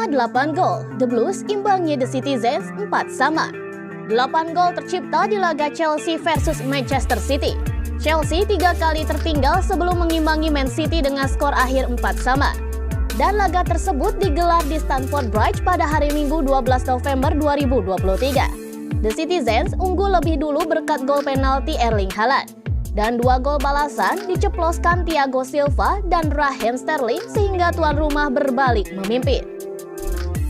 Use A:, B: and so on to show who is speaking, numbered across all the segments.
A: bersama 8 gol, The Blues imbangi The Citizens 4-sama. 8 gol tercipta di laga Chelsea versus Manchester City. Chelsea 3 kali tertinggal sebelum mengimbangi Man City dengan skor akhir 4-sama. Dan laga tersebut digelar di Stamford Bridge pada hari Minggu 12 November 2023. The Citizens unggul lebih dulu berkat gol penalti Erling Haaland. Dan 2 gol balasan diceploskan Thiago Silva dan Raheem Sterling sehingga tuan rumah berbalik memimpin.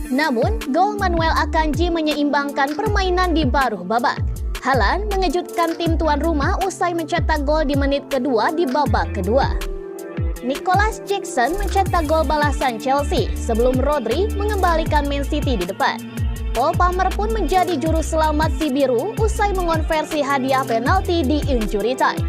A: Namun, gol Manuel Akanji menyeimbangkan permainan di paruh babak. Haaland mengejutkan tim tuan rumah usai mencetak gol di menit kedua di babak kedua. Nicholas Jackson mencetak gol balasan Chelsea sebelum Rodri mengembalikan Man City di depan. Cole Palmer pun menjadi juru selamat si biru usai mengonversi hadiah penalti di injury time.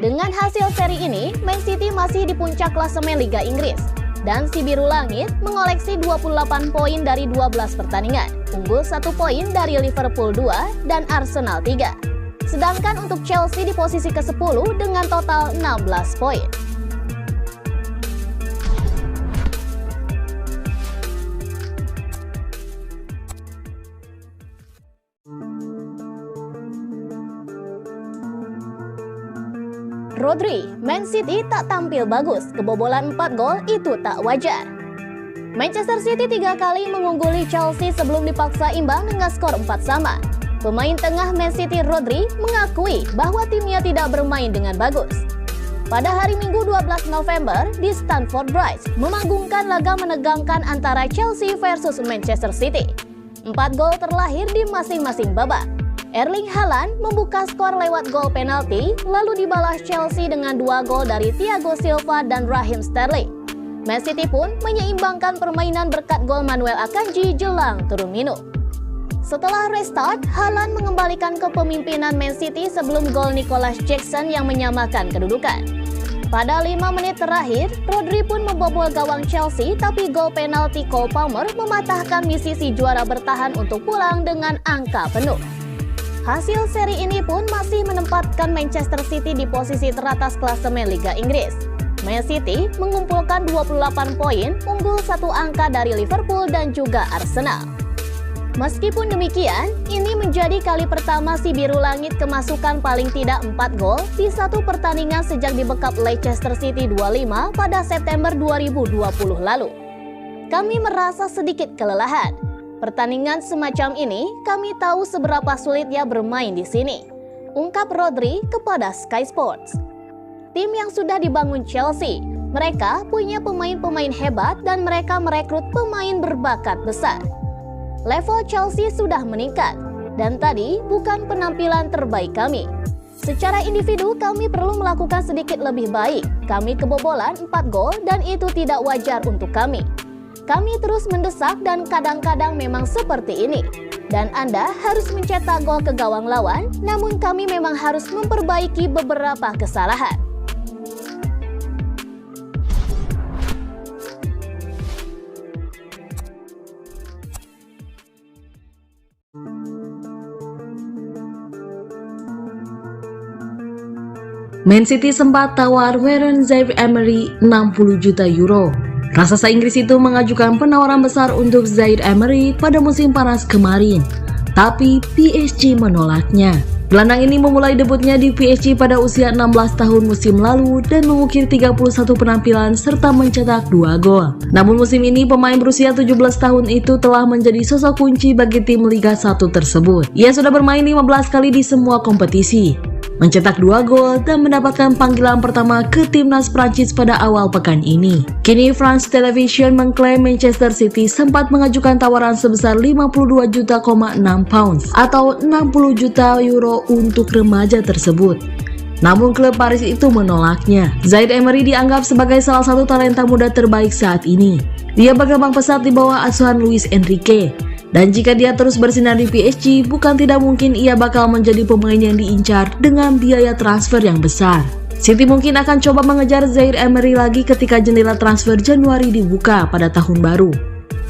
A: Dengan hasil seri ini, Man City masih di puncak klasemen Liga Inggris. Dan si biru langit mengoleksi 28 poin dari 12 pertandingan, unggul 1 poin dari Liverpool 2 dan Arsenal 3. Sedangkan untuk Chelsea di posisi ke-10 dengan total 16 poin. Rodri, Man City tak tampil bagus, kebobolan 4 gol itu tak wajar. Manchester City 3 kali mengungguli Chelsea sebelum dipaksa imbang dengan skor 4-sama. Pemain tengah Man City Rodri mengakui bahwa timnya tidak bermain dengan bagus. Pada hari Minggu 12 November di Stamford Bridge memanggungkan laga menegangkan antara Chelsea versus Manchester City. 4 gol terlahir di masing-masing babak. Erling Haaland membuka skor lewat gol penalti, lalu dibalas Chelsea dengan 2 gol dari Thiago Silva dan Raheem Sterling. Man City pun menyeimbangkan permainan berkat gol Manuel Akanji jelang turun minum. Setelah restart, Haaland mengembalikan kepemimpinan Man City sebelum gol Nicholas Jackson yang menyamakan kedudukan. Pada 5 menit terakhir, Rodri pun membobol gawang Chelsea, tapi gol penalti Cole Palmer mematahkan misi si juara bertahan untuk pulang dengan angka penuh. Hasil seri ini pun masih menempatkan Manchester City di posisi teratas klasemen Liga Inggris. Man City mengumpulkan 28 poin, unggul 1 angka dari Liverpool dan juga Arsenal. Meskipun demikian, ini menjadi kali pertama si biru langit kemasukan paling tidak 4 gol di satu pertandingan sejak dibekap Leicester City 25 pada September 2020 lalu. Kami merasa sedikit kelelahan. Pertandingan semacam ini, kami tahu seberapa sulitnya bermain di sini, ungkap Rodri kepada Sky Sports. Tim yang sudah dibangun Chelsea, mereka punya pemain-pemain hebat dan mereka merekrut pemain berbakat besar. Level Chelsea sudah meningkat, dan tadi bukan penampilan terbaik kami. Secara individu kami perlu melakukan sedikit lebih baik. Kami kebobolan 4 gol dan itu tidak wajar untuk kami. Kami terus mendesak dan kadang-kadang memang seperti ini. Dan Anda harus mencetak gol ke gawang lawan, namun kami memang harus memperbaiki beberapa kesalahan.
B: Man City sempat tawar Warren Zaïre-Emery 60 juta euro. Raksasa Inggris itu mengajukan penawaran besar untuk Zaïre-Emery pada musim panas kemarin, tapi PSG menolaknya. Gelandang ini memulai debutnya di PSG pada usia 16 tahun musim lalu dan mengukir 31 penampilan serta mencetak 2 gol. Namun musim ini pemain berusia 17 tahun itu telah menjadi sosok kunci bagi tim Liga 1 tersebut. Ia sudah bermain 15 kali di semua kompetisi, mencetak 2 gol dan mendapatkan panggilan pertama ke timnas Prancis pada awal pekan ini. Kini France Television mengklaim Manchester City sempat mengajukan tawaran sebesar 52,6 juta pounds atau 60 juta euro untuk remaja tersebut. Namun klub Paris itu menolaknya. Zaïre-Emery dianggap sebagai salah satu talenta muda terbaik saat ini. Dia berkembang pesat di bawah asuhan Luis Enrique. Dan jika dia terus bersinar di PSG, bukan tidak mungkin ia bakal menjadi pemain yang diincar dengan biaya transfer yang besar. City mungkin akan coba mengejar Zaïre-Emery lagi ketika jendela transfer Januari dibuka pada tahun baru.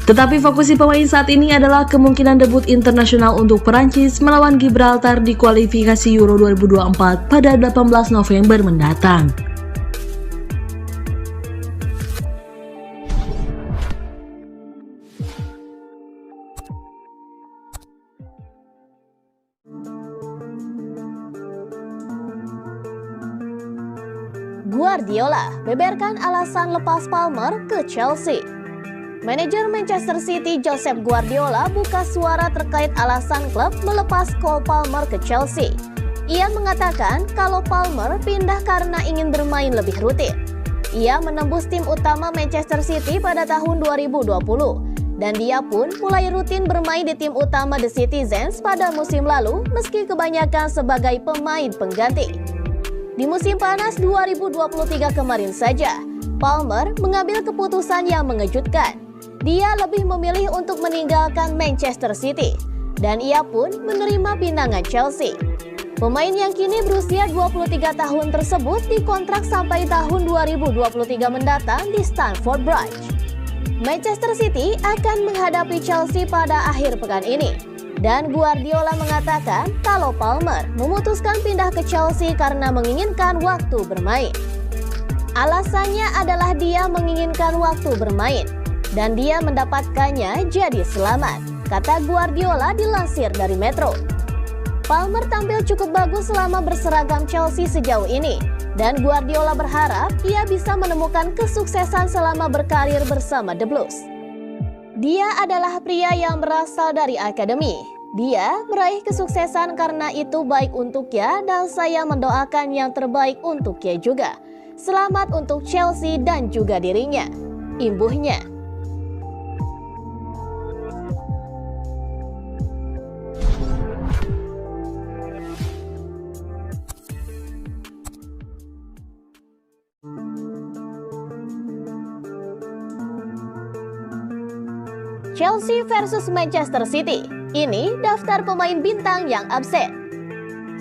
B: Tetapi fokus si pemain saat ini adalah kemungkinan debut internasional untuk Perancis melawan Gibraltar di kualifikasi Euro 2024 pada 18 November mendatang.
A: Guardiola beberkan alasan lepas Palmer ke Chelsea. Manajer Manchester City Josep Guardiola buka suara terkait alasan klub melepas Cole Palmer ke Chelsea. Ia mengatakan kalau Palmer pindah karena ingin bermain lebih rutin. Ia menembus tim utama Manchester City pada tahun 2020 dan dia pun mulai rutin bermain di tim utama The Citizens pada musim lalu meski kebanyakan sebagai pemain pengganti. Di musim panas 2023 kemarin saja, Palmer mengambil keputusan yang mengejutkan. Dia lebih memilih untuk meninggalkan Manchester City dan ia pun menerima pinangan Chelsea. Pemain yang kini berusia 23 tahun tersebut dikontrak sampai tahun 2023 mendatang di Stamford Bridge. Manchester City akan menghadapi Chelsea pada akhir pekan ini. Dan Guardiola mengatakan kalau Palmer memutuskan pindah ke Chelsea karena menginginkan waktu bermain. Alasannya adalah dia menginginkan waktu bermain dan dia mendapatkannya jadi selamat, kata Guardiola dilansir dari Metro. Palmer tampil cukup bagus selama berseragam Chelsea sejauh ini dan Guardiola berharap ia bisa menemukan kesuksesan selama berkarir bersama The Blues. Dia adalah pria yang berasal dari akademi. Dia meraih kesuksesan karena itu baik untuknya dan saya mendoakan yang terbaik untuknya juga. Selamat untuk Chelsea dan juga dirinya, imbuhnya. Chelsea versus Manchester City. Ini daftar pemain bintang yang absen.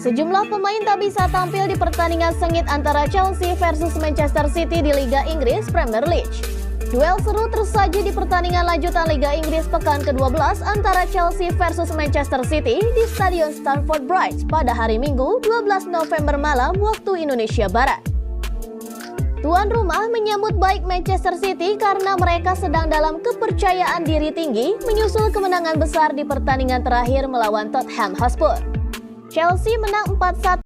A: Sejumlah pemain tak bisa tampil di pertandingan sengit antara Chelsea versus Manchester City di Liga Inggris Premier League. Duel seru tersaji di pertandingan lanjutan Liga Inggris pekan ke-12 antara Chelsea versus Manchester City di Stadion Stamford Bridge pada hari Minggu 12 November malam waktu Indonesia Barat. Tuan rumah menyambut baik Manchester City karena mereka sedang dalam kepercayaan diri tinggi menyusul kemenangan besar di pertandingan terakhir melawan Tottenham Hotspur. Chelsea menang 4-1